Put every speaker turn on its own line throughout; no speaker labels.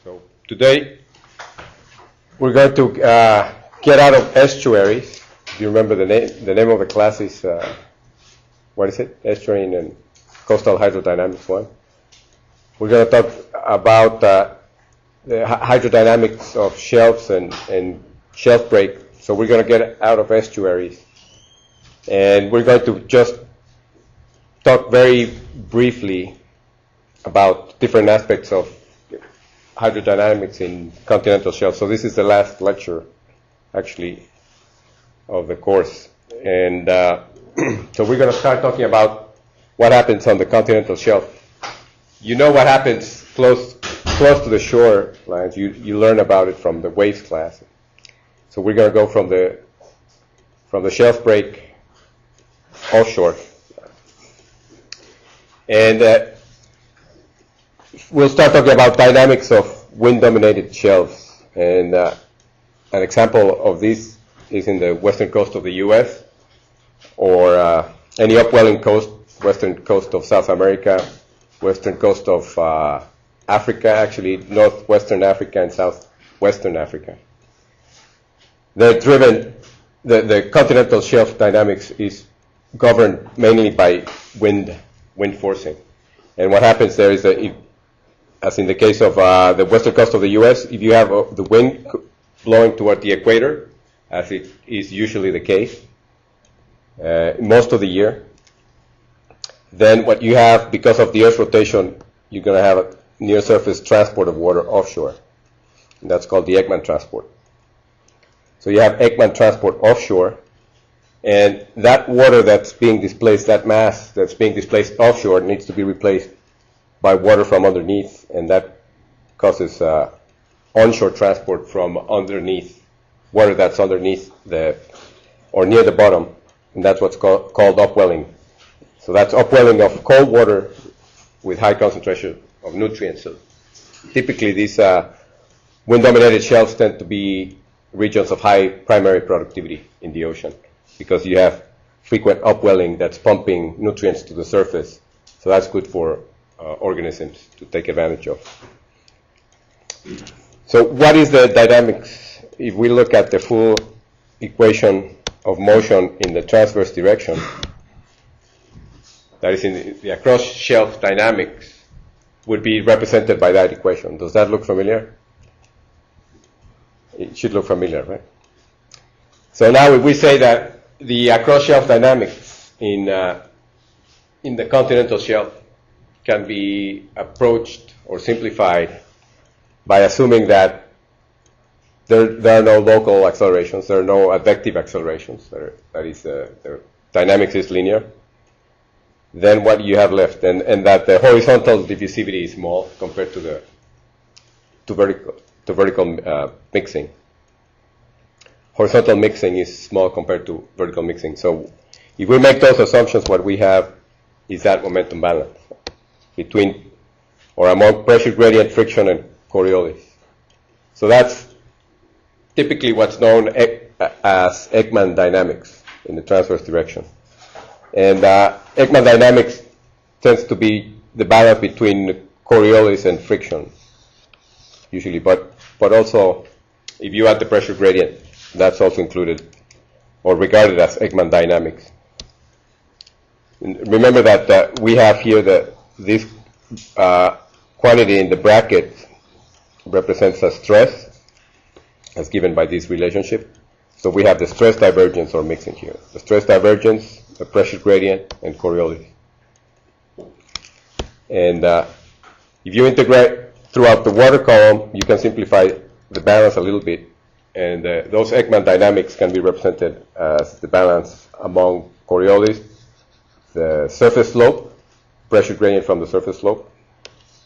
So today we're going to get out of estuaries. Do you remember the name? The name of the class is, what is it? Estuarine and Coastal Hydrodynamics 1. We're going to talk about the hydrodynamics of shelves and shelf break. So we're going to get out of estuaries. And we're going to just talk very briefly about different aspects of hydrodynamics in continental shelves. So this is the last lecture, actually, of the course. And so we're going to start talking about what happens on the continental shelf. You know what happens close to the shore lines. You learn about it from the waves class. So we're going to go from the shelf break offshore. And we'll start talking about dynamics of wind-dominated shelves. And an example of this is in the western coast of the U.S. or any upwelling coast, western coast of South America, western coast of Africa, actually northwestern Africa and southwestern Africa. They're driven, the continental shelf dynamics is governed mainly by wind forcing. And what happens there is that, as in the case of the western coast of the U.S., if you have the wind blowing toward the equator, as it is usually the case most of the year, then what you have, because of the Earth's rotation, you're going to have a near-surface transport of water offshore. And that's called the Ekman transport. So you have Ekman transport offshore, and that water that's being displaced, that mass that's being displaced offshore, needs to be replaced by water from underneath, and that causes onshore transport from underneath, water that's underneath or near the bottom, and that's what's called upwelling. So that's upwelling of cold water with high concentration of nutrients. So typically these wind-dominated shelves tend to be regions of high primary productivity in the ocean, because you have frequent upwelling that's pumping nutrients to the surface. So that's good for organisms to take advantage of. So what is the dynamics? If we look at the full equation of motion in the transverse direction, that is in the across shelf dynamics, would be represented by that equation. Does that look familiar? It should look familiar, right? So now if we say that the across shelf dynamics in the continental shelf can be approached or simplified by assuming that there are no local accelerations, there are no advective accelerations, that is, the dynamics is linear, then what you have left, and that the horizontal diffusivity is small compared to vertical mixing. Horizontal mixing is small compared to vertical mixing. So if we make those assumptions, what we have is that momentum balance between or among pressure gradient, friction, and Coriolis. So that's typically what's known as Ekman dynamics in the transverse direction. And Ekman dynamics tends to be the balance between Coriolis and friction, usually. But also, if you add the pressure gradient, that's also included or regarded as Ekman dynamics. And remember that we have here this quantity in the bracket represents a stress as given by this relationship. So we have the stress divergence or mixing here. The stress divergence, the pressure gradient, and Coriolis. And if you integrate throughout the water column, you can simplify the balance a little bit. And those Ekman dynamics can be represented as the balance among Coriolis, the surface slope, pressure gradient from the surface slope,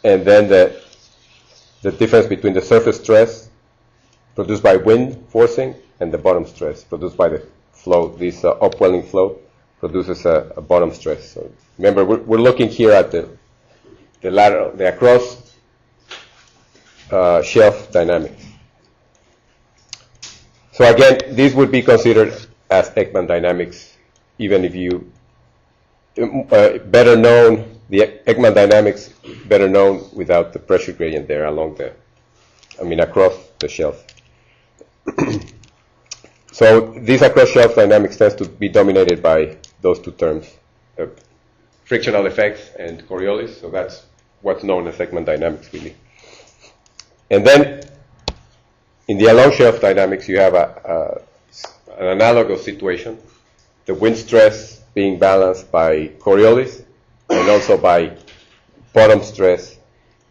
and then the difference between the surface stress produced by wind forcing and the bottom stress produced by the flow. This upwelling flow produces a bottom stress. So remember, we're looking here at the lateral, the across shelf dynamics. So again, this would be considered as Ekman dynamics, even if you better known, the Ekman dynamics better known without the pressure gradient there along across the shelf. So these across shelf dynamics tends to be dominated by those two terms, frictional effects and Coriolis. So that's what's known as segment dynamics, really. And then in the along shelf dynamics, you have an analogous situation, the wind stress being balanced by Coriolis and also by bottom stress,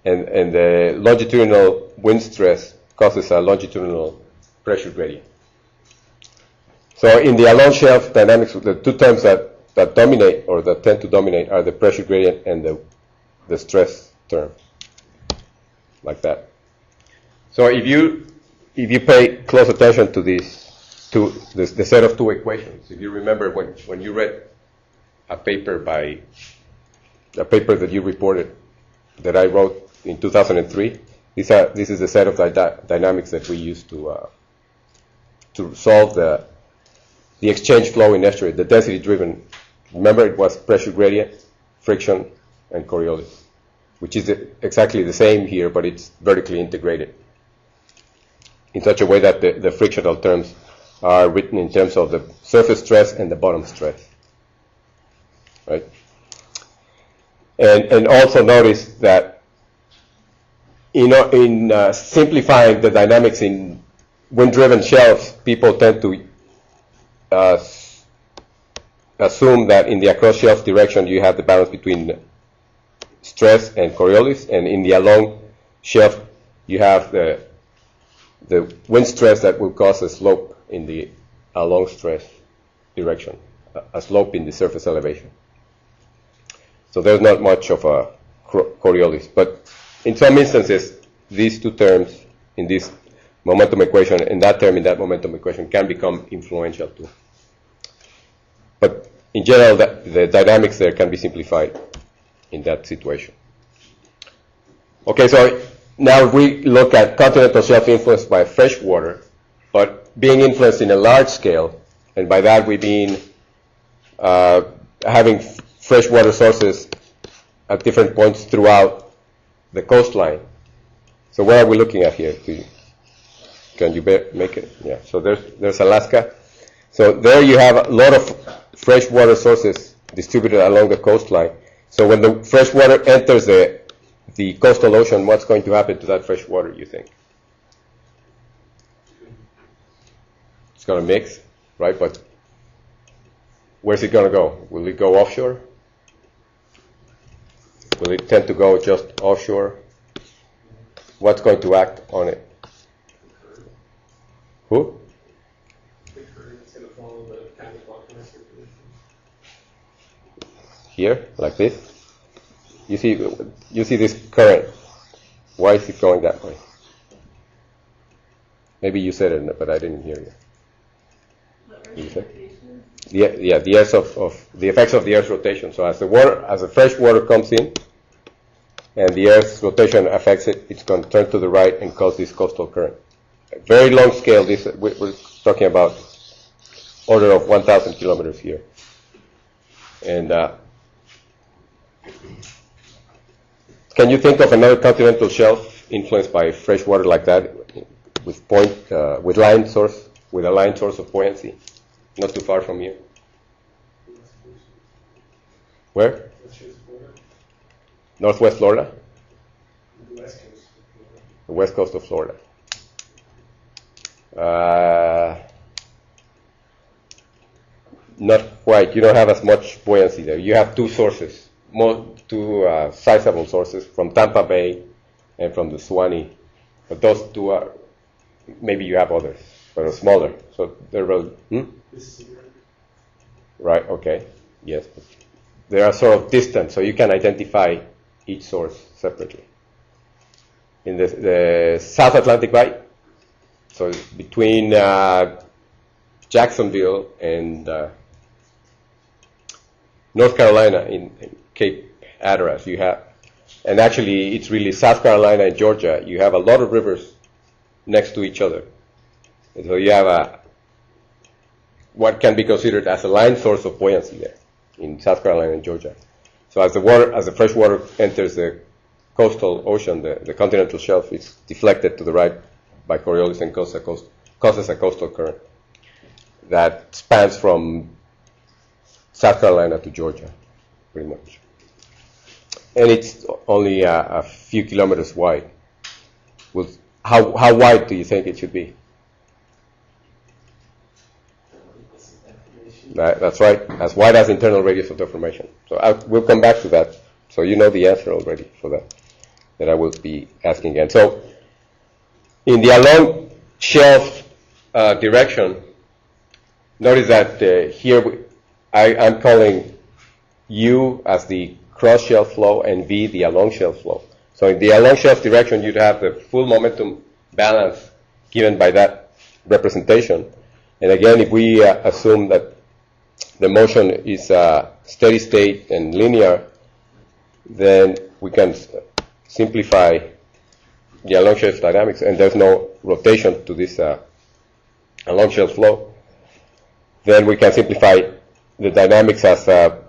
and the longitudinal wind stress causes a longitudinal pressure gradient. So in the along shelf dynamics, the two terms that dominate or that tend to dominate are the pressure gradient and the stress term, like that. So if you pay close attention to the set of two equations, if you remember when you read a paper that you reported that I wrote in 2003, this is the set of dynamics that we use to solve the exchange flow in estuary, the density-driven. Remember, it was pressure gradient, friction, and Coriolis, which is exactly the same here, but it's vertically integrated in such a way that the frictional terms are written in terms of the surface stress and the bottom stress, right? And also notice that in simplifying the dynamics in wind-driven shelves, people tend to assume that in the across shelf direction you have the balance between stress and Coriolis, and in the along shelf you have the wind stress that will cause a slope in the along stress direction, a slope in the surface elevation. So there's not much of a Coriolis, but in some instances these two terms in this momentum equation and that term in that momentum equation can become influential too. But in general, the dynamics there can be simplified in that situation. Okay, so now we look at continental shelf influenced by fresh water, but being influenced in a large scale, and by that we mean having freshwater sources at different points throughout the coastline. So what are we looking at here? Can you make it? Yeah. So there's Alaska. So there you have a lot of freshwater sources distributed along the coastline. So when the fresh water enters the coastal ocean, what's going to happen to that fresh water, you think? It's going to mix, right? But where's it going to go? Will it go offshore? Will it tend to go just offshore? What's going to act on it? Who? Here, like this. You see this current. Why is it going that way? Maybe you said it, but I didn't hear you. You said? Yeah, the Earth's the effects of the Earth's rotation. So as the fresh water comes in, and the Earth's rotation affects it, it's going to turn to the right and cause this coastal current. A very long scale. We're talking about order of 1,000 kilometers here, and can you think of another continental shelf influenced by fresh water like that, with a line source of buoyancy, not too far from you? Where? Northwest Florida? The west coast of Florida. Not quite. You don't have as much buoyancy there. You have two sources, two sizable sources from Tampa Bay and from the Suwannee. But those two are, maybe you have others, but are smaller. So they're right, okay, yes. They are sort of distant, so you can identify each source separately. In the South Atlantic Bight, so between Jacksonville and North Carolina in Cape Hatteras, you have, and actually it's really South Carolina and Georgia, you have a lot of rivers next to each other. And so you have what can be considered as a line source of buoyancy there in South Carolina and Georgia. So as the fresh water enters the coastal ocean, the continental shelf, is deflected to the right by Coriolis and causes a coastal current that spans from South Carolina to Georgia, pretty much. And it's only a few kilometers wide. How wide do you think it should be? That's right, as wide as internal radius of deformation. So we'll come back to that. So you know the answer already for that I will be asking again. So in the along shelf direction, notice that here I'm calling U as the cross shelf flow and V the along shelf flow. So in the along shelf direction, you'd have the full momentum balance given by that representation. And again, if we assume that the motion is steady state and linear, then we can simplify the along shelf dynamics, and there's no rotation to this along shelf flow. Then we can simplify the dynamics as a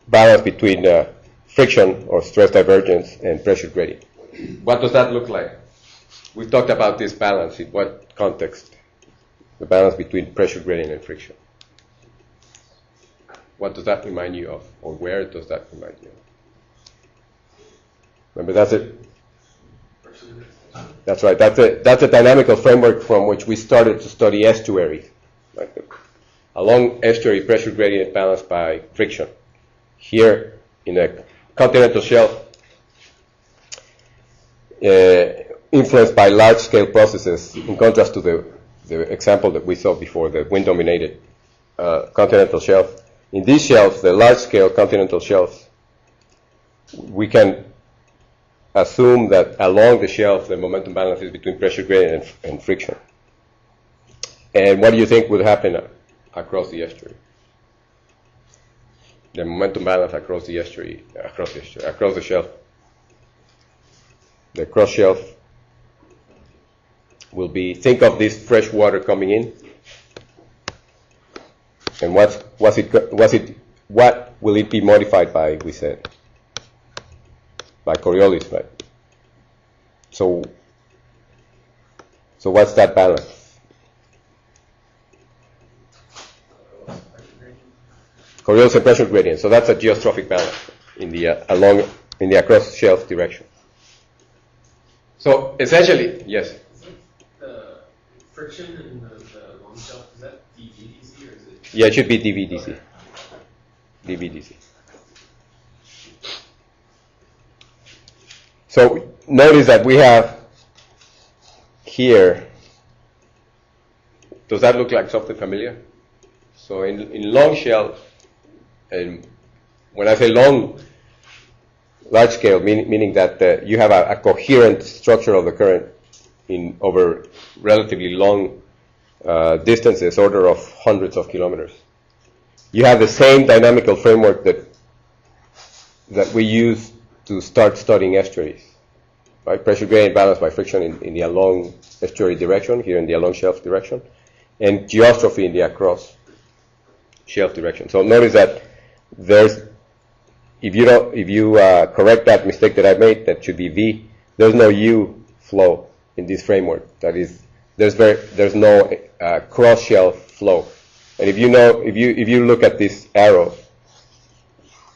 balance between friction or stress divergence and pressure gradient. What does that look like? We talked about this balance. In what context? The balance between pressure gradient and friction. What does that remind you of, or where does that remind you of? Remember, that's it. That's right. That's a dynamical framework from which we started to study estuaries, like a long estuary pressure gradient balanced by friction. Here in a continental shelf, influenced by large-scale processes, in contrast to the example that we saw before, the wind-dominated continental shelf. In these shelves, the large-scale continental shelves, we can assume that along the shelf, the momentum balance is between pressure gradient and friction. And what do you think would happen across the estuary? The momentum balance across the shelf. The cross shelf will be, think of this fresh water coming in, and what will it be modified by, we said? By Coriolis, right? So what's that balance? Coriolis and pressure gradient. So that's a geostrophic balance in the across shelf direction. So essentially, yes.
The friction in the long shelf, is that dVdc or is it?
Yeah, it should be dVdc. dVdc. So notice that we have here, does that look like something familiar? So in long shelf, and when I say large scale, meaning that you have a coherent structure of the current over relatively long distances, order of hundreds of kilometers. You have the same dynamical framework that we use to start studying estuaries, right? Pressure gradient balanced by friction in the along estuary direction, here in the along shelf direction, and geostrophy in the across shelf direction. So notice that if you correct that mistake that I made, that should be V. There's no U flow in this framework. That is, there's no cross shelf flow. And if you look at this arrow,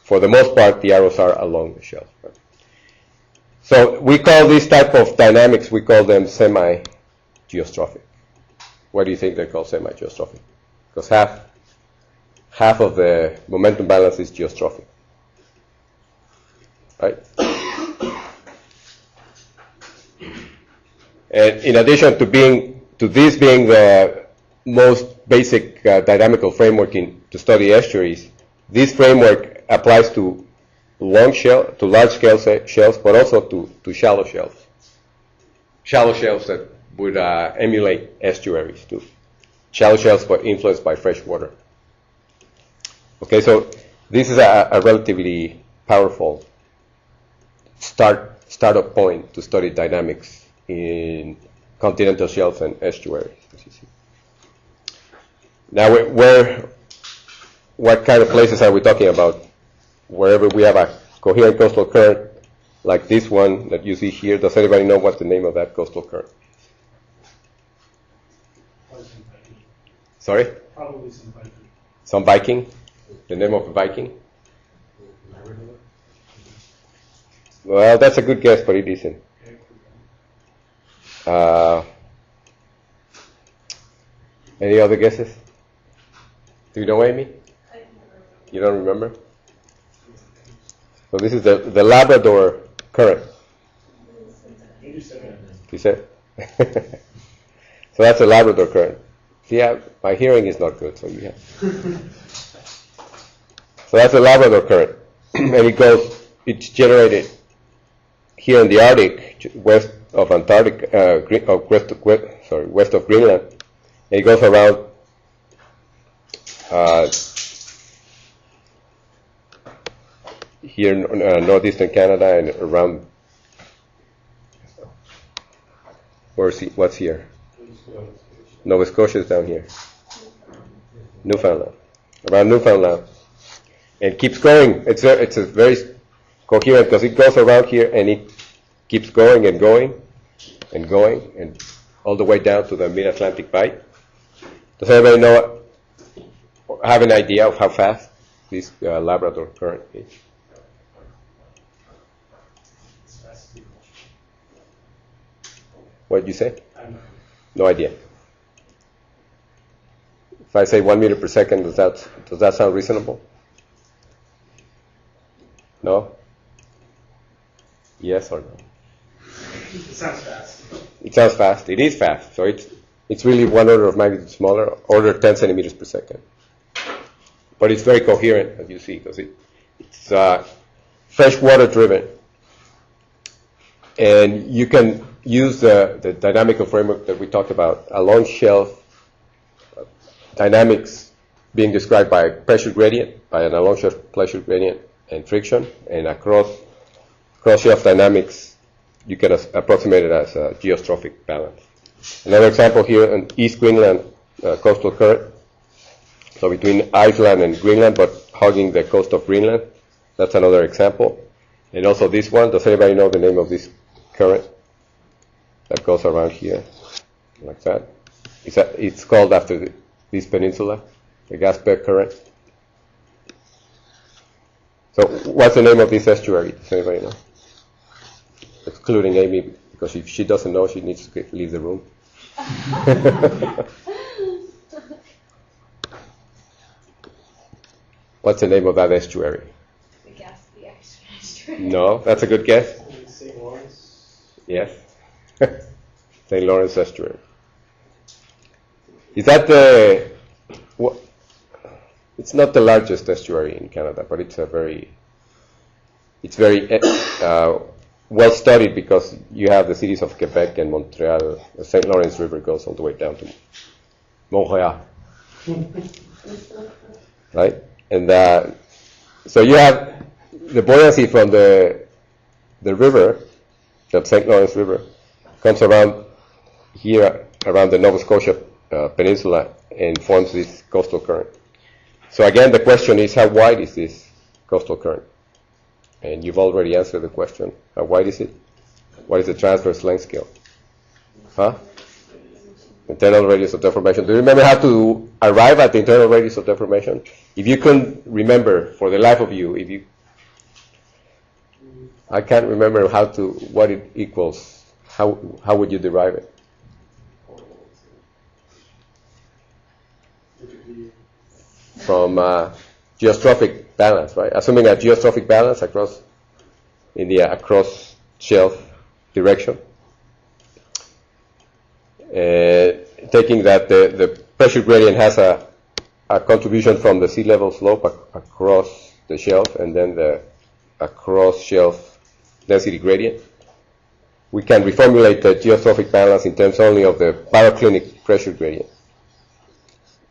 for the most part, the arrows are along the shelf. Right? So we call this type of dynamics, we call them semi-geostrophic. Why do you think they're called semi-geostrophic? Because half of the momentum balance is geostrophic. Right? And in addition to this being the most basic dynamical framework to study estuaries, this framework applies to large scale shelves, but also to shallow shelves. Shallow shelves that would emulate estuaries too. Shallow shelves but influenced by fresh water. Okay, so this is a relatively powerful startup point to study dynamics in continental shelves and estuaries. Now, what kind of places are we talking about? Wherever we have a coherent coastal current, like this one that you see here. Does anybody know what the name of that coastal current? Sorry?
Probably some Viking.
Some Viking? The name of a Viking? Well, that's a good guess, but it isn't. Any other guesses? Do you know, Amy? You don't remember? So this is the Labrador current. You said? So that's a Labrador current. See, my hearing is not good, so you have. So that's a Labrador current, and it's generated here in the Arctic, west of Antarctica, west of Greenland, and it goes around here in northeastern Canada and around. What's here? Nova Scotia is down here. Newfoundland, around Newfoundland, and it keeps going. It's a very coherent because it goes around here and it keeps going and going and going and all the way down to the Mid-Atlantic Bight. Does anybody have an idea of how fast this Labrador current is? What did you say? No idea. If I say 1 meter per second, does that sound reasonable? No? Yes or no?
It sounds fast.
It sounds fast. It is fast. So it's really 1 order of magnitude smaller, order 10 centimeters per second. But it's very coherent, as you see, because it's freshwater driven. And you can use the dynamical framework that we talked about, along shelf dynamics being described by pressure gradient, by an along shelf pressure gradient and friction, and across shelf dynamics, you can approximate it as a geostrophic balance. Another example here in East Greenland coastal current, so between Iceland and Greenland, but hugging the coast of Greenland. That's another example. And also this one, does anybody know the name of this current that goes around here, like that? It's called after this peninsula, the Gaspé current. So what's the name of this estuary? Does anybody know? Excluding Amy, because if she doesn't know, she needs to leave the room. What's the name of that estuary?
The Gaspé estuary.
No, that's a good guess.
St. Lawrence?
Yes. St. Lawrence estuary. Is that it's not the largest estuary in Canada, but it's very well studied because you have the cities of Quebec and Montreal. The St. Lawrence River goes all the way down to Montreal. Right? And so you have the buoyancy from the river, the St. Lawrence River, comes around here, around the Nova Scotia peninsula, and forms this coastal current. So again, the question is, how wide is this coastal current? And you've already answered the question. How wide is it? What is the transverse length scale? Huh? Internal radius of deformation. Do you remember how to arrive at the internal radius of deformation? If you couldn't remember for the life of you, I can't remember what it equals. How would you derive it? From geostrophic balance, right? Assuming a geostrophic balance across shelf direction. Taking that the pressure gradient has a contribution from the sea level slope across the shelf, and then the across shelf density gradient. We can reformulate the geostrophic balance in terms only of the baroclinic pressure gradient.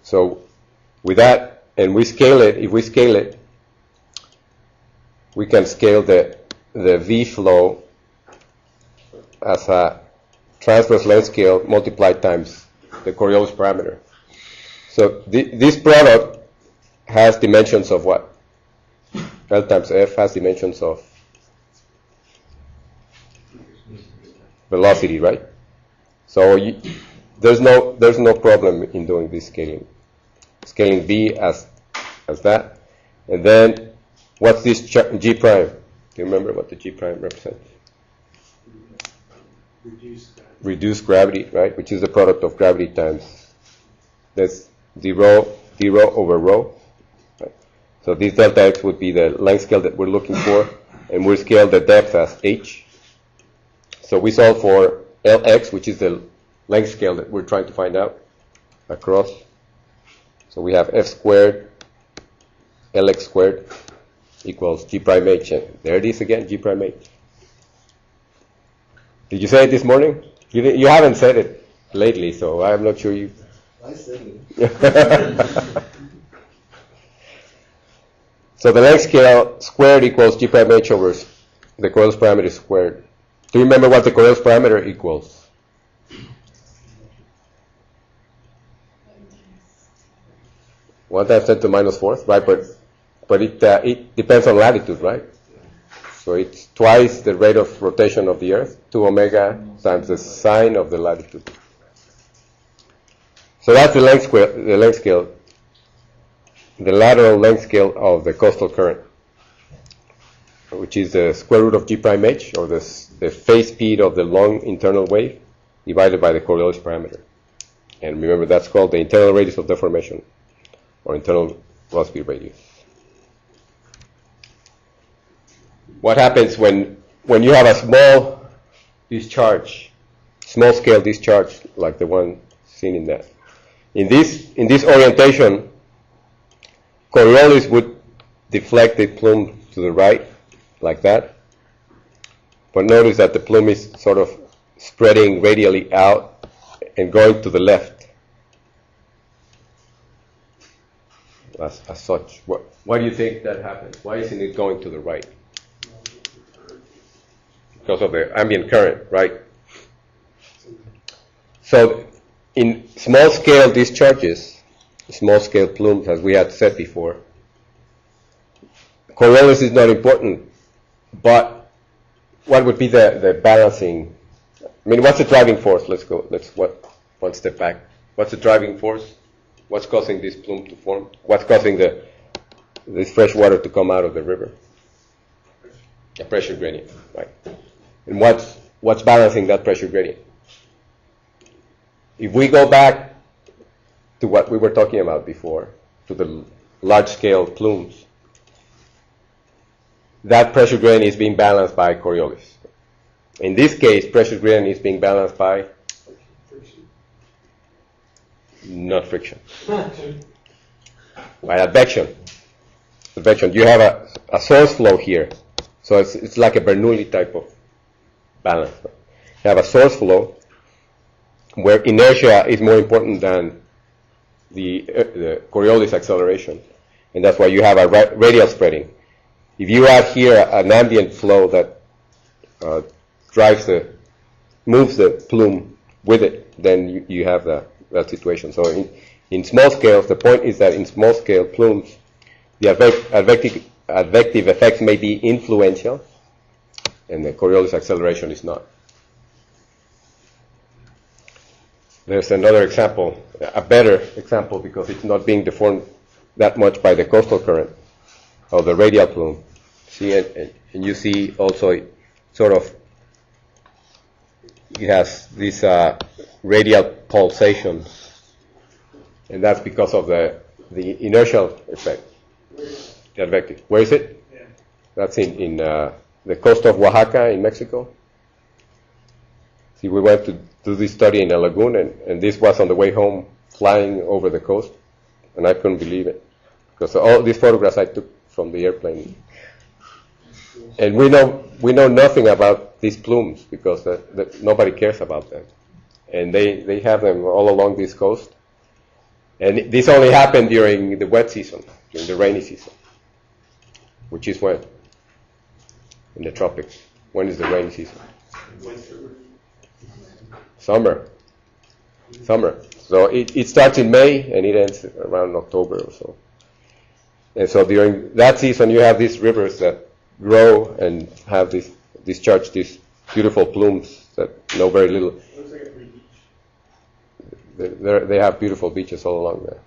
So with that, and if we scale it, we can scale the V flow as a transverse length scale multiplied times the Coriolis parameter. So this product has dimensions of what? L times F has dimensions of velocity, right? So there's no problem in doing this scaling. Scaling B as that. And then what's this G prime? Do you remember what the G prime represents? Reduced gravity, right? Which is the product of gravity times this d rho over rho. Right? So this delta x would be the length scale that we're looking for, and we scale the depth as h. So we solve for Lx, which is the length scale that we're trying to find out across. So we have f squared Lx squared equals G prime h. And there it is again, G prime h. Did you say it this morning? You haven't said it lately, so I'm not sure you...
I said it.
So the length scale squared equals G prime h over the Coriolis parameter squared. Do you remember what the Coriolis parameter equals? 1 times 10 to the minus fourth, right? But it depends on latitude, right? So it's twice the rate of rotation of the Earth, 2 omega times the sine of the latitude. So that's the length scale, the lateral length scale of the coastal current, which is the square root of G prime h, or the phase speed of the long internal wave, divided by the Coriolis parameter. And remember, that's called the internal radius of deformation, or internal velocity radius. What happens when you have a small discharge, small scale discharge, like the one seen in that? In this orientation, Coriolis would deflect the plume to the right, like that. But notice that the plume is sort of spreading radially out and going to the left. As such. Why do you think that happens? Why isn't it going to the right? Because of the ambient current, right? So in small scale discharges, small scale plumes, as we had said before, Coriolis is not important, but what would be the balancing? I mean, what's the driving force? Let's one step back. What's the driving force? What's causing this plume to form? What's causing this fresh water to come out of the river? A pressure gradient, right? And what's balancing that pressure gradient? If we go back to what we were talking about before, to the large-scale plumes, that pressure gradient is being balanced by Coriolis. In this case, pressure gradient is being balanced by not friction, by advection. Advection. You have a source flow here, so it's like a Bernoulli type of balance. You have a source flow where inertia is more important than the Coriolis acceleration, and that's why you have a radial spreading. If you have here an ambient flow that moves the plume with it, then you have that situation. So in small scales, the point is that in small scale plumes, the advective effects may be influential, and the Coriolis acceleration is not. There's another example, a better example, because it's not being deformed that much by the coastal current of the radial plume. See, and you see also sort of it has these radial pulsations, and that's because of the inertial effect, the advective. Where is it?
Yeah.
That's in the coast of Oaxaca in Mexico. See, we went to do this study in a lagoon, and this was on the way home, flying over the coast, and I couldn't believe it, because all these photographs I took from the airplane. And we know nothing about these plumes, because nobody cares about them. And they have them all along this coast. And this only happened during the wet season, during the rainy season, which is when? In the tropics. When is the rainy season? Summer. So it starts in May and it ends around October or so. And so during that season, you have these rivers that grow and have discharge these beautiful plumes that know very little.
Looks like a pretty beach.
They have beautiful beaches all along there,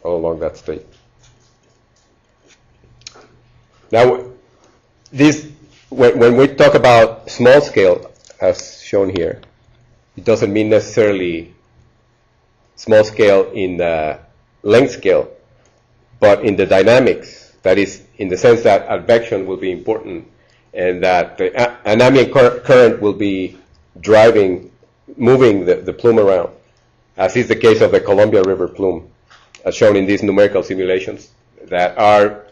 all along that state. Now, when we talk about small scale, as shown here, it doesn't mean necessarily small scale in the length scale, but in the dynamics. That is, in the sense that advection will be important, and that an ambient current will be moving the plume around, as is the case of the Columbia River plume, as shown in these numerical simulations that are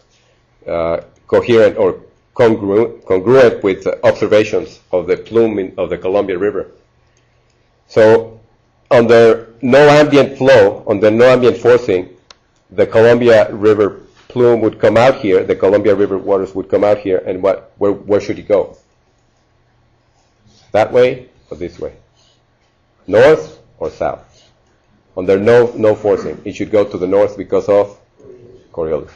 coherent or congruent with observations of the plume of the Columbia River. So under no ambient flow, under no ambient forcing, the Columbia River plume would come out here, the Columbia River waters would come out here, and where should it go? That way or this way? North or south? Under no forcing, it should go to the north because of Coriolis.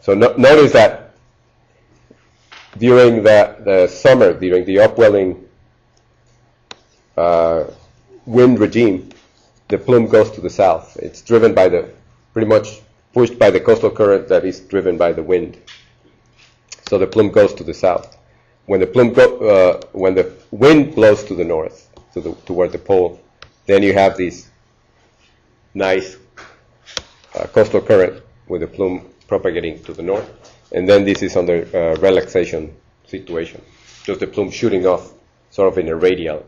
So notice that during the summer, during the upwelling wind regime, the plume goes to the south. It's driven by pretty much pushed by the coastal current that is driven by the wind. So the plume goes to the south. When the wind blows to the north, toward the pole, then you have this nice coastal current with the plume propagating to the north. And then this is under relaxation situation, just the plume shooting off sort of in a radial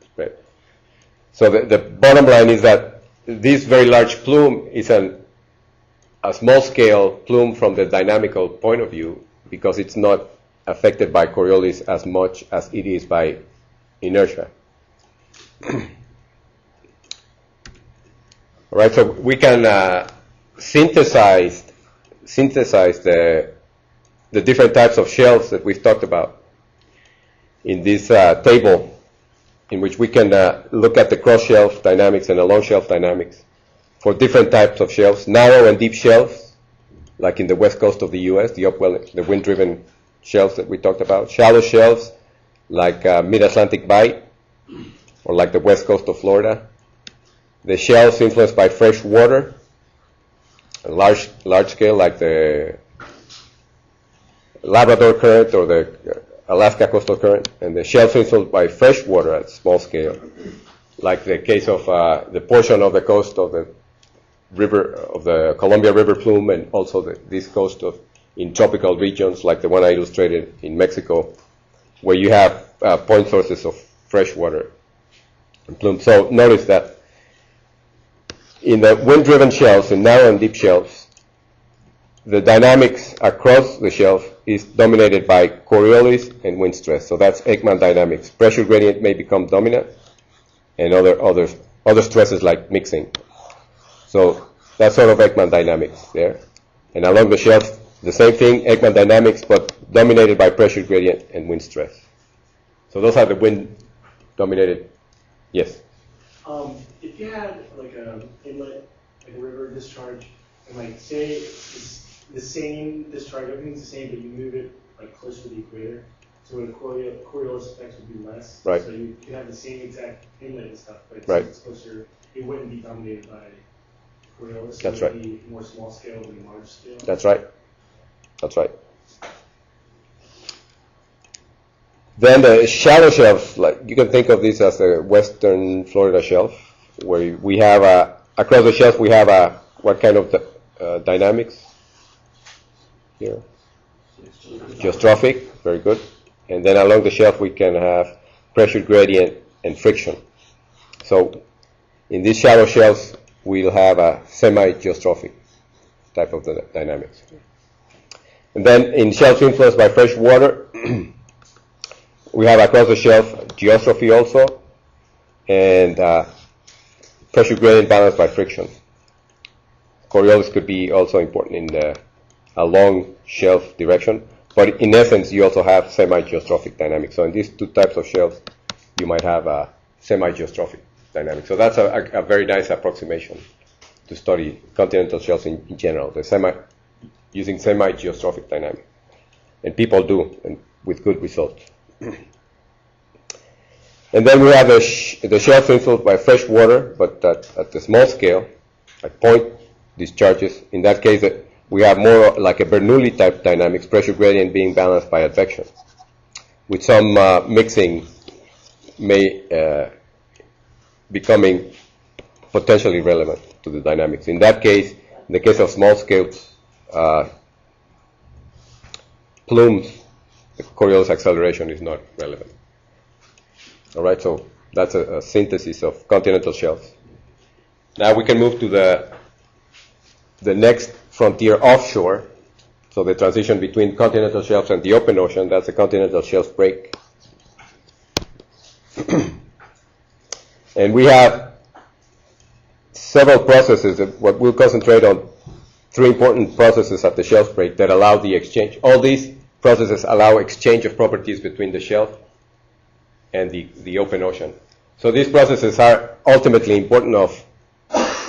spread. So the bottom line is that this very large plume is a small scale plume from the dynamical point of view, because it's not affected by Coriolis as much as it is by inertia. All right, so we can synthesize the different types of shells that we've talked about in this table, in which we can look at the cross-shelf dynamics and the long-shelf dynamics for different types of shelves, narrow and deep shelves, like in the west coast of the U.S., the wind-driven shelves that we talked about, shallow shelves, like mid-Atlantic Bight, or like the west coast of Florida, the shelves influenced by fresh water, large scale, like the Labrador current or the Alaska coastal current, and the shelves influenced by fresh water at small scale, like the case of the portion of the coast of the river of the Columbia River plume, and also this coast in tropical regions, like the one I illustrated in Mexico, where you have point sources of fresh water and plume. So notice that in the wind-driven shelves, in narrow and deep shelves, the dynamics across the shelf is dominated by Coriolis and wind stress. So that's Ekman dynamics. Pressure gradient may become dominant, and other stresses like mixing. So that's sort of Ekman dynamics there. And along the shelf, the same thing, Ekman dynamics, but dominated by pressure gradient and wind stress. So those are the wind-dominated. Yes?
If you had like a inlet, like a river discharge, and like say it's the same discharge, everything's the same, but you move it like closer to the equator, so the Coriolis effects would be less.
Right.
So you could have the same exact inlet and stuff, but
Right.
it's closer. It wouldn't be dominated by Coriolis.
That's
it would
right.
be more small scale than large scale.
That's right. That's right. Then the shallow shelves, like you can think of this as a western Florida shelf, where we have across the shelf we have what kind of dynamics here? Geostrophic, very good. And then along the shelf we can have pressure gradient and friction. So in these shallow shelves we'll have a semi-geostrophic type of dynamics. And then in shelves influenced by fresh water, we have across the shelf geostrophy also, and pressure gradient balanced by friction. Coriolis could be also important in a long shelf direction, but in essence you also have semi-geostrophic dynamics. So in these two types of shelves you might have a semi-geostrophic dynamic. So that's a very nice approximation to study continental shelves in general, using semi-geostrophic dynamics. And people do, and with good results. And then we have the shelf influenced by fresh water, but at the small scale, at point discharges. In that case, we have more like a Bernoulli type dynamics, pressure gradient being balanced by advection, with some mixing becoming potentially relevant to the dynamics. In that case, in the case of small scale plumes, the Coriolis acceleration is not relevant. All right, so that's a synthesis of continental shelves. Now we can move to the next frontier offshore. So the transition between continental shelves and the open ocean, that's the continental shelf break. And we have several processes. What we'll concentrate on, three important processes at the shelf break that allow the exchange. All these processes allow exchange of properties between the shelf and the open ocean. So these processes are ultimately important of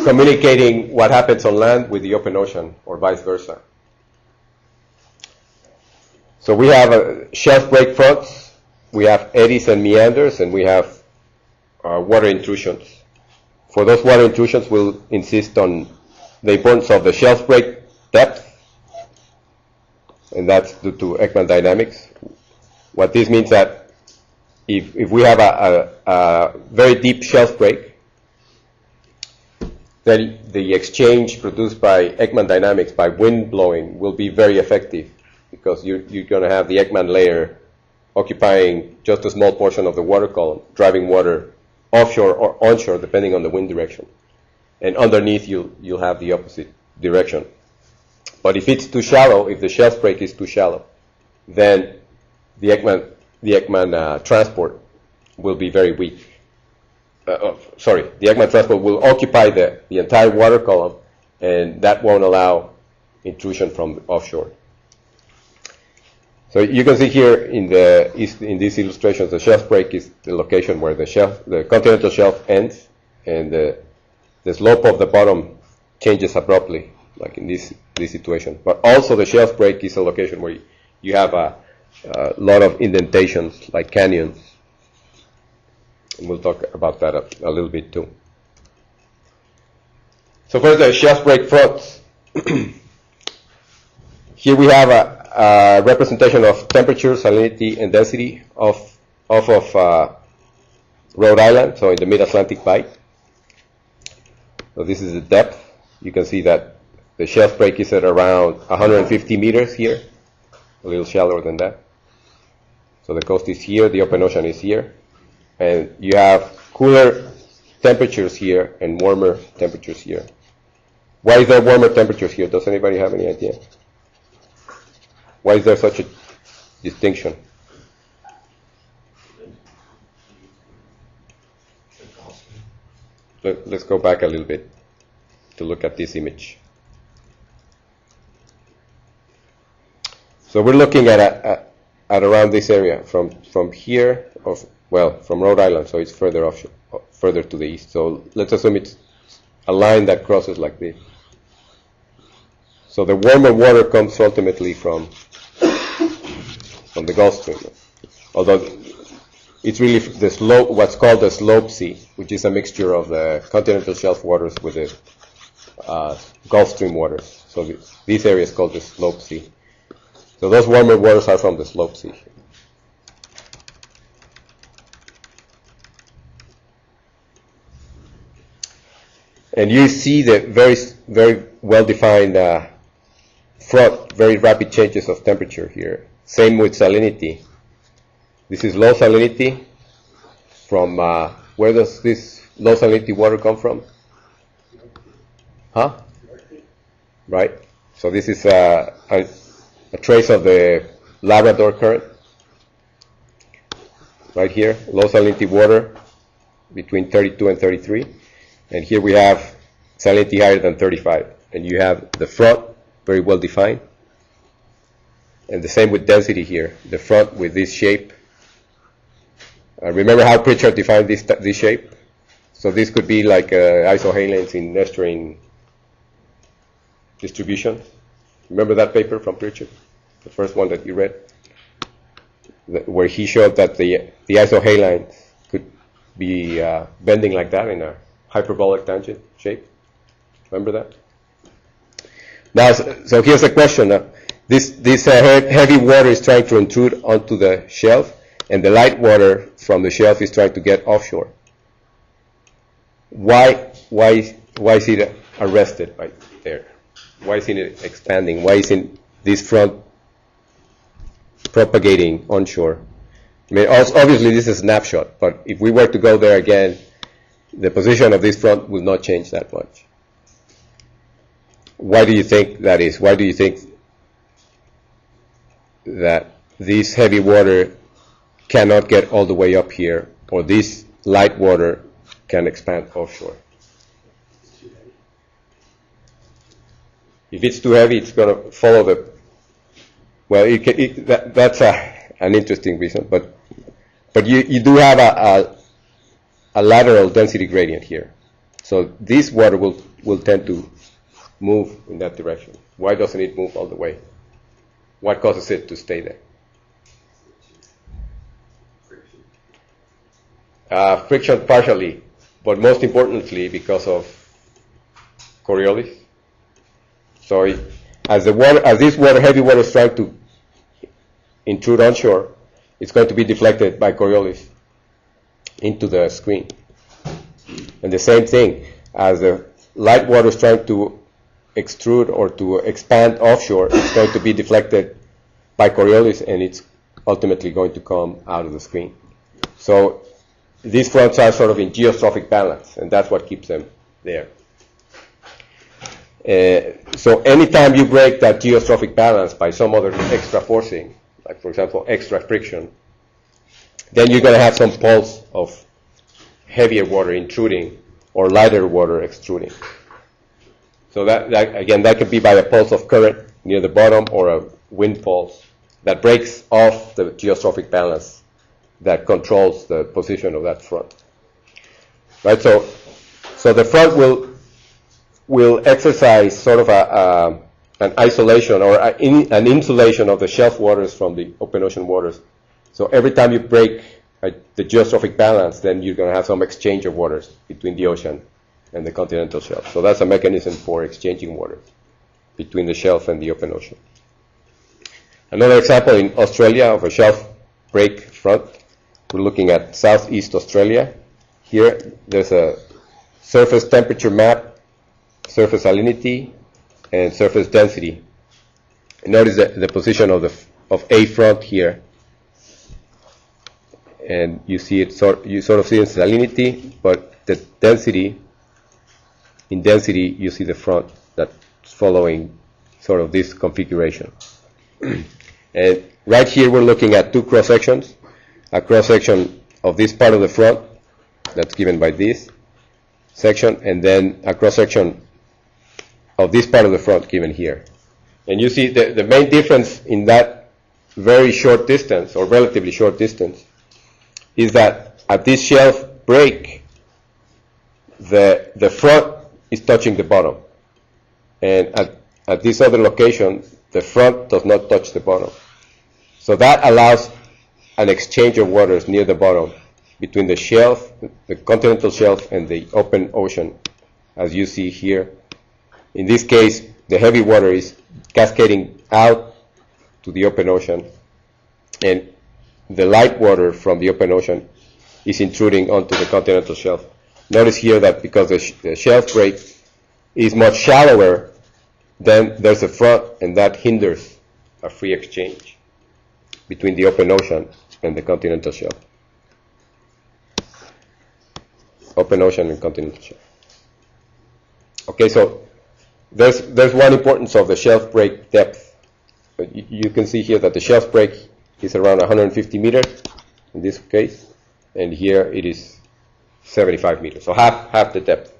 communicating what happens on land with the open ocean or vice versa. So we have shelf break fronts, we have eddies and meanders, and we have water intrusions. For those water intrusions, we'll insist on the importance of the shelf break depth, and that's due to Ekman dynamics. What this means that if we have a very deep shelf break, then the exchange produced by Ekman dynamics, by wind blowing, will be very effective, because you're going to have the Ekman layer occupying just a small portion of the water column, driving water offshore or onshore, depending on the wind direction. And underneath, you'll have the opposite direction. But if it's too shallow, if the shelf break is too shallow, then the Ekman transport will be very weak. The Ekman transport will occupy the entire water column, and that won't allow intrusion from offshore. So you can see here in these illustrations, the shelf break is the location where the continental shelf ends, and the slope of the bottom changes abruptly, like in this situation. But also the shelf break is a location where you have a lot of indentations, like canyons. And we'll talk about that a little bit too. So first, the shelf break fronts. Here we have a representation of temperature, salinity, and density off of Rhode Island, so in the mid-Atlantic bight. So this is the depth. You can see that the shelf break is at around 150 meters here, a little shallower than that. So the coast is here, the open ocean is here, and you have cooler temperatures here and warmer temperatures here. Why is there warmer temperatures here? Does anybody have any idea? Why is there such a distinction? Let's go back a little bit to look at this image. So we're looking at around this area from here, from Rhode Island, so it's further offshore, further to the east. So let's assume it's a line that crosses like this. So the warmer water comes ultimately from the Gulf Stream, although it's really the slope, what's called the slope sea, which is a mixture of the continental shelf waters with the Gulf Stream waters. So this area is called the slope sea. So those warmer waters are from the slope sea. And you see the very, very well-defined front, very rapid changes of temperature here. Same with salinity. This is low salinity. From where does this low salinity water come from? Huh? Right. So this is a trace of the Labrador current. Right here, low salinity water between 32 and 33. And here we have salinity higher than 35. And you have the front very well defined. And the same with density here. The front with this shape. Remember how Pritchard defined this shape? So this could be like isohalanes in estuarine distribution. Remember that paper from Pritchard? The first one that you read? Where he showed that the isohalanes be bending like that in a hyperbolic tangent shape. Remember that? Now, so here's the question. This heavy water is trying to intrude onto the shelf, and the light water from the shelf is trying to get offshore. Why is it arrested right there? Why isn't it expanding? Why isn't this front propagating onshore? I mean, obviously this is a snapshot, but if we were to go there again, the position of this front will not change that much. Why do you think that is? Why do you think that this heavy water cannot get all the way up here, or this light water can expand offshore? If it's too heavy, it's going to follow the. Well, that's an interesting reason, but you do have a lateral density gradient here, so this water will tend to move in that direction. Why doesn't it move all the way? What causes it to stay there? Friction partially, but most importantly because of Coriolis. So as this heavy water is trying to intrude onshore, it's going to be deflected by Coriolis into the screen. And the same thing, as the light water is trying to extrude or to expand offshore, it's going to be deflected by Coriolis, and it's ultimately going to come out of the screen. So these fronts are sort of in geostrophic balance, and that's what keeps them there. So anytime you break that geostrophic balance by some other extra forcing, like for example extra friction, then you're going to have some pulse of heavier water intruding or lighter water extruding. So that again, that could be by a pulse of current near the bottom or a wind pulse that breaks off the geostrophic balance that controls the position of that front. Right. So the front will exercise sort of an isolation or an insulation of the shelf waters from the open ocean waters. So every time you break the geostrophic balance, then you're going to have some exchange of waters between the ocean and the continental shelf. So that's a mechanism for exchanging water between the shelf and the open ocean. Another example in Australia of a shelf break front. We're looking at Southeast Australia. Here there's a surface temperature map, surface salinity, and surface density. And notice the position of A front here, and you see it. You sort of see in salinity, but the density. In density, you see the front that's following sort of this configuration. And right here, we're looking at two cross sections. A cross section of this part of the front that's given by this section, and then a cross section of this part of the front given here. And you see the main difference in that very short distance, or relatively short distance, is that at this shelf break, the front is touching the bottom. And at this other location, the front does not touch the bottom. So that allows an exchange of waters near the bottom between the shelf, the continental shelf, and the open ocean, as you see here. In this case, the heavy water is cascading out to the open ocean, and the light water from the open ocean is intruding onto the continental shelf. Notice here that because the shelf break is much shallower, then there's a front, and that hinders a free exchange between the open ocean and the continental shelf. Open ocean and continental shelf. Okay, so there's one importance of the shelf break depth. You can see here that the shelf break is around 150 meters in this case, and here it is 75 meters, so half the depth.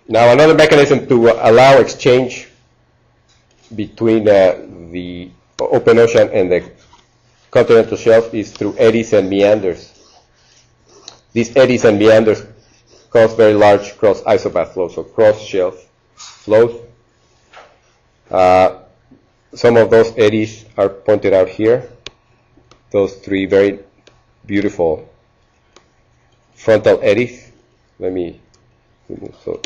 Now another mechanism to allow exchange between the open ocean and the continental shelf is through eddies and meanders. These eddies and meanders cause very large cross isobath flows, so cross shelf flows. Some of those eddies are pointed out here. those three very beautiful frontal eddies. Let me so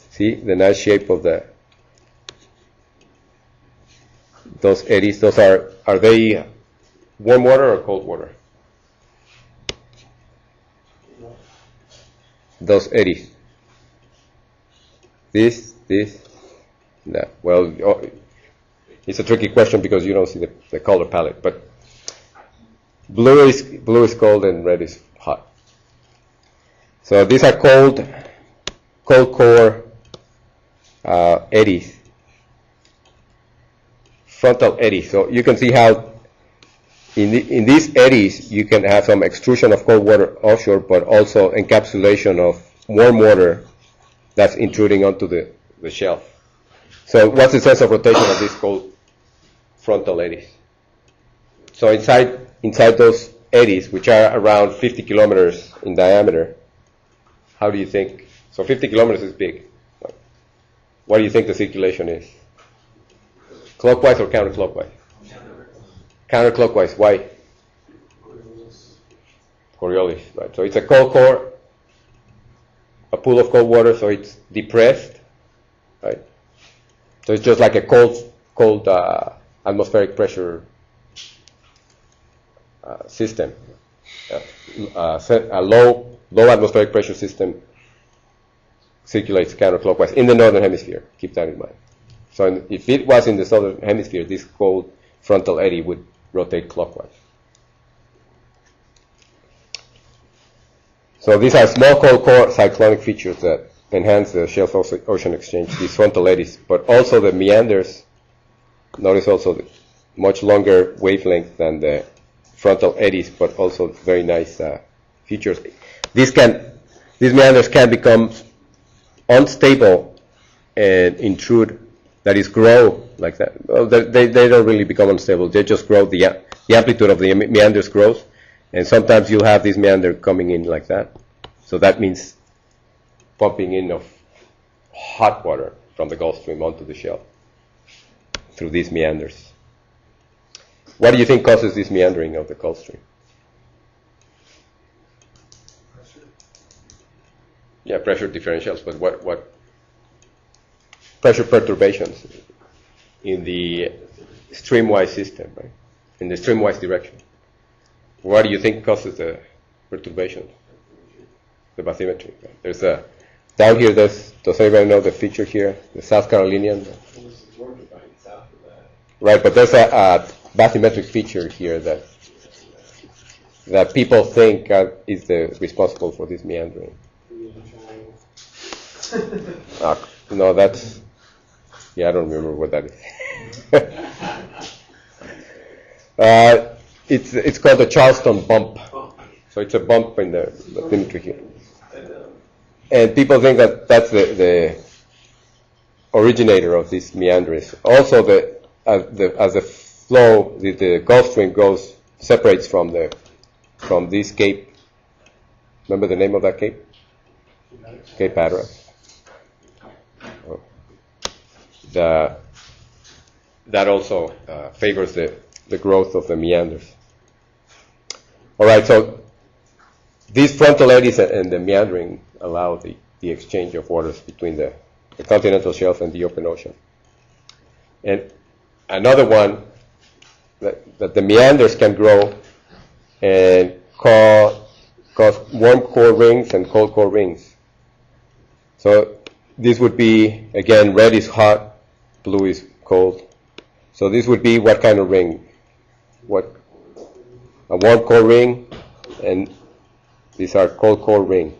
see the nice shape of those eddies. Those are they warm water or cold water? Those eddies. This, no. Well, it's a tricky question because you don't see the color palette. But blue is cold and red is hot. So these are cold core eddies, frontal eddies. So you can see how in these eddies you can have some extrusion of cold water offshore, but also encapsulation of warm water that's intruding onto the shelf. So what's the sense of rotation of these cold frontal eddies? So inside those eddies, which are around 50 kilometers in diameter, how do you think? So 50 kilometers is big. What do you think the circulation is? Clockwise or counterclockwise? Counterclockwise. Why? Coriolis, right? So it's a cold core, a pool of cold water, so it's depressed, right? So it's just like a cold atmospheric pressure system. A low atmospheric pressure system circulates counterclockwise in the northern hemisphere. Keep that in mind. So if it was in the southern hemisphere, this cold frontal eddy would rotate clockwise. So these are small cold core cyclonic features that enhance the shelf-ocean exchange, these frontal eddies, but also the meanders. Notice also the much longer wavelength than the frontal eddies, but also very nice features. These meanders can become unstable and intrude, that is, grow like that. Well, they don't really become unstable. They just grow. The amplitude of the meanders grows, and sometimes you'll have this meander coming in like that. So that means pumping in of hot water from the Gulf Stream onto the shelf through these meanders. What do you think causes this meandering of the Gulf Stream?
Pressure.
Yeah, pressure differentials, but what pressure perturbations in the streamwise system, right? In the streamwise direction. What do you think causes the perturbation? The bathymetry. Right? There's a down here. Does anybody know the feature here? The South Carolinian. Right, but there's a bathymetric feature here that people think is responsible for this meandering. No, that's I don't remember what that is. It's called the Charleston bump. So it's a bump in the bathymetry here. And people think that that's the originator of these meanders. Also, as the flow, the Gulf Stream separates from this cape. Remember the name of that cape? Cape Hatteras. That also favors the growth of the meanders. All right, so these frontal eddies and the meandering allow the exchange of waters between the continental shelf and the open ocean. And another one, that the meanders can grow and cause warm core rings and cold core rings. So this would be, again, red is hot, blue is cold. So this would be what kind of ring? A warm core ring, and these are cold core rings.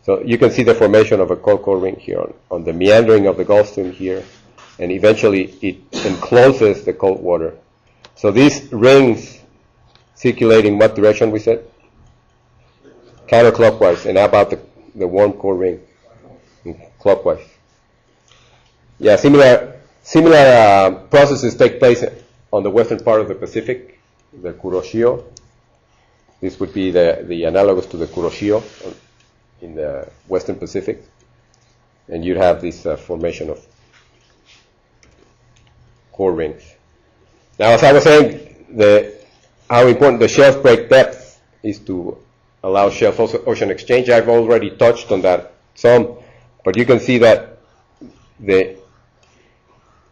So you can see the formation of a cold core ring here on the meandering of the Gulf Stream here, and eventually it encloses the cold water. So these rings circulate in what direction, we said? Counterclockwise. And how about the warm core ring? Clockwise. Yeah, similar processes take place on the western part of the Pacific, the Kuroshio. This would be the analogous to the Kuroshio in the western Pacific. And you'd have this formation of core rings. Now, as I was saying, how important the shelf break depth is to allow shelf ocean exchange. I've already touched on that some, but you can see that the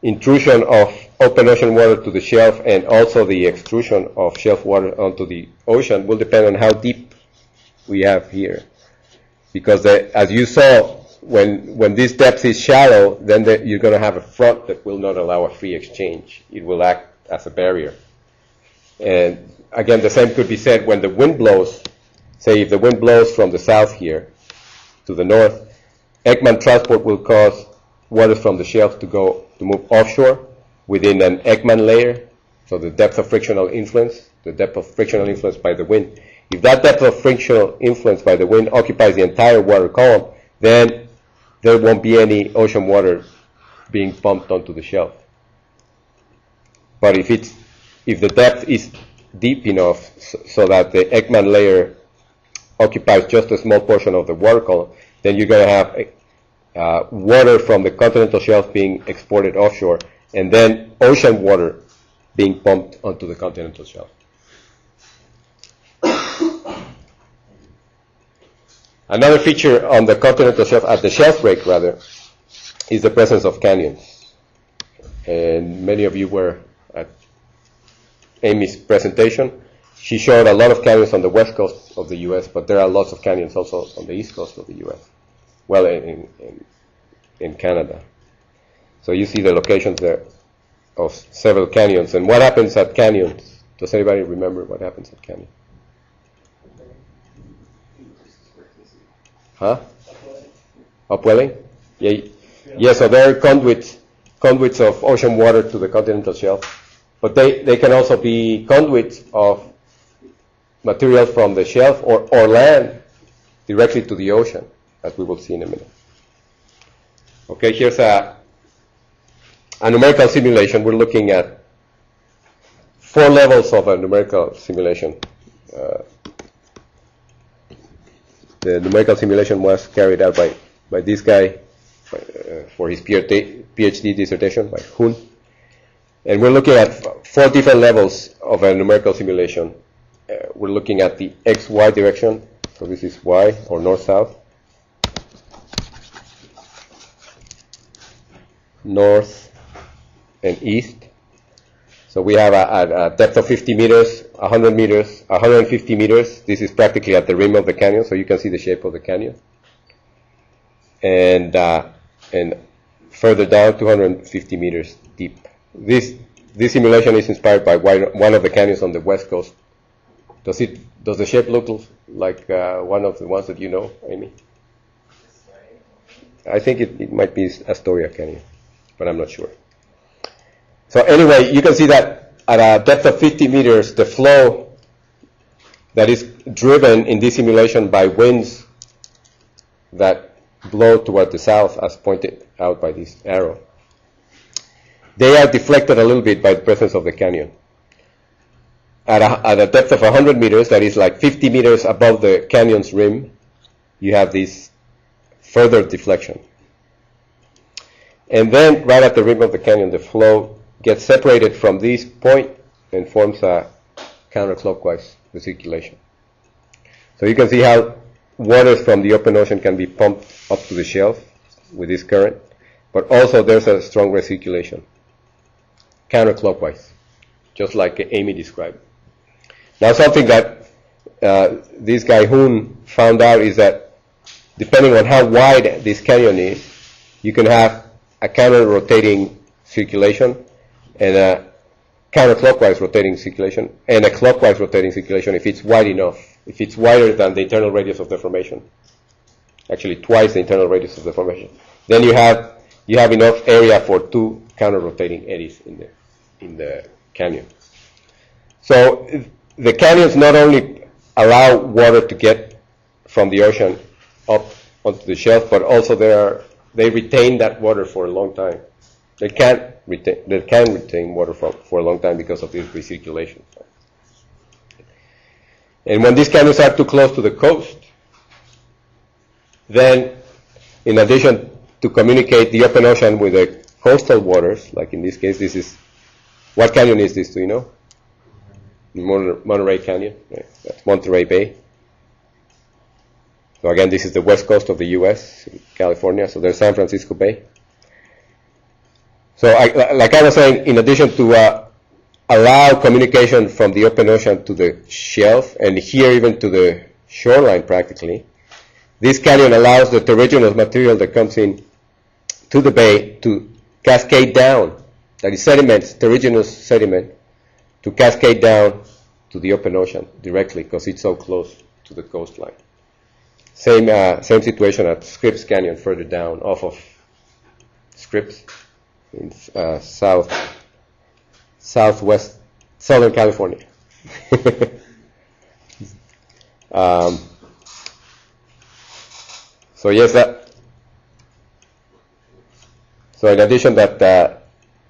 intrusion of open ocean water to the shelf and also the extrusion of shelf water onto the ocean will depend on how deep we have here. Because as you saw, when this depth is shallow, then you're going to have a front that will not allow a free exchange. It will act as a barrier. And again, the same could be said when the wind blows. Say if the wind blows from the south here to the north, Ekman transport will cause water from the shelf to move offshore within an Ekman layer. So the depth of frictional influence by the wind. If that depth of frictional influence by the wind occupies the entire water column, then there won't be any ocean water being pumped onto the shelf. But if the depth is deep enough so that the Ekman layer occupies just a small portion of the water column, then you're going to have water from the continental shelf being exported offshore, and then ocean water being pumped onto the continental shelf. Another feature on the continental shelf, at the shelf break rather, is the presence of canyons. And many of you were at Amy's presentation. She showed a lot of canyons on the west coast of the U.S., but there are lots of canyons also on the east coast of the U.S. Well, in Canada. So you see the locations there of several canyons. And what happens at canyons? Does anybody remember what happens at canyons? Huh? Upwelling? Yeah, so there are conduits of ocean water to the continental shelf. But they can also be conduits of material from the shelf or land directly to the ocean, as we will see in a minute. Okay, here's a numerical simulation. We're looking at 4 levels of a numerical simulation. The numerical simulation was carried out by this guy for his PhD dissertation, by Hun. And we're looking at 4 different levels of a numerical simulation. We're looking at the XY direction. So this is Y, or north-south. North and east. So we have a depth of 50 meters, 100 meters, 150 meters. This is practically at the rim of the canyon, so you can see the shape of the canyon. And further down, 250 meters deep. This simulation is inspired by one of the canyons on the west coast. Does the shape look like one of the ones that you know, Amy? I think it might be Astoria Canyon, but I'm not sure. So anyway, you can see that at a depth of 50 meters, the flow that is driven in this simulation by winds that blow toward the south, as pointed out by this arrow, they are deflected a little bit by the presence of the canyon. At a depth of 100 meters, that is like 50 meters above the canyon's rim, you have this further deflection. And then, right at the rim of the canyon, the flow gets separated from this point and forms a counterclockwise recirculation. So you can see how waters from the open ocean can be pumped up to the shelf with this current, but also there's a strong recirculation, counterclockwise, just like Amy described. Now something that this guy Hun found out is that depending on how wide this canyon is, you can have a counter-rotating circulation and a counterclockwise rotating circulation and a clockwise rotating circulation if it's wide enough, if it's wider than the internal radius of the formation, actually twice the internal radius of the formation, then you have enough area for 2 counter-rotating eddies in the canyon. So the canyons not only allow water to get from the ocean up onto the shelf, but also they retain that water for a long time. They can retain water for a long time because of this recirculation. And when these canyons are too close to the coast, then in addition to communicate the open ocean with the coastal waters, like in this case, what canyon is this, do you know? Monterey Canyon. Right? That's Monterey Bay. So again, this is the west coast of the U.S., California. So there's San Francisco Bay. So like I was saying, in addition to allow communication from the open ocean to the shelf, and here even to the shoreline practically, this canyon allows the terrigenous material that comes in to the bay to cascade down. That is sediments, terrigenous sediment, to cascade down to the open ocean directly because it's so close to the coastline. Same situation at Scripps Canyon further down off of Scripps in southwest Southern California. So yes, so in addition that,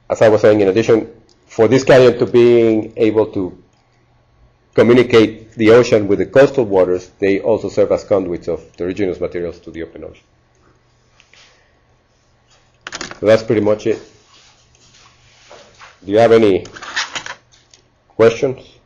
as I was saying, in addition for this canyon to being able to communicate the ocean with the coastal waters, they also serve as conduits of terrigenous materials to the open ocean. So that's pretty much it. Do you have any questions?